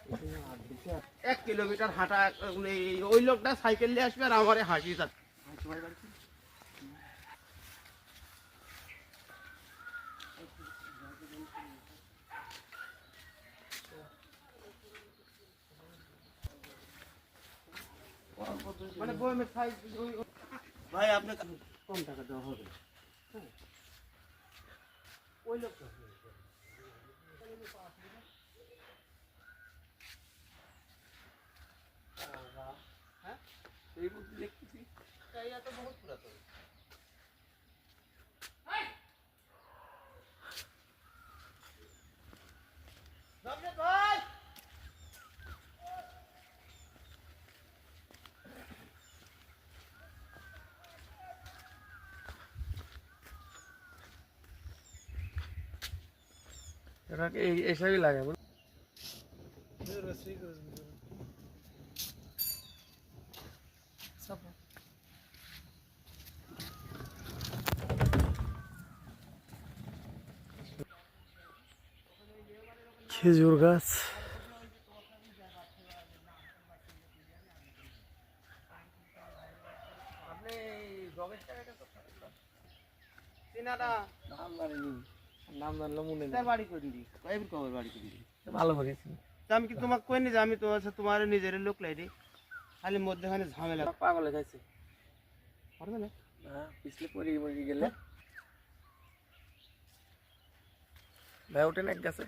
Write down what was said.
1 kilometre হাঁটা, ওই লোকটা সাইকেল নিয়ে আসবে আর আমারে হাসি যাচ্ছে। মানে বইমের সাইজ ভাই আপনাকে কম টাকা দেওয়া হবে। ওই লোকটা হ্যাঁ এই বুদ্ধি দেখতেছি এটা তো বহুত পুরাতন। ভাই এটাকে এইসবই লাগে খেজুর গাছ। আপনি জগের টাকাটা তো চিনাটা নাম জানিনি, নাম জানলে মনে তার বাড়ি করে দিই কয়েক কবে বাড়ি করে দিই ভালো করেছি। আমি কি তোমাকে কই নি যে আমি তোমার নিজের লোক লাইরি খালি মধ্যখানে ঝামেলা পাগলে খাইছে পারবে না পিছলে পড়ে গেলে ভাই ওঠেন এক গাছে।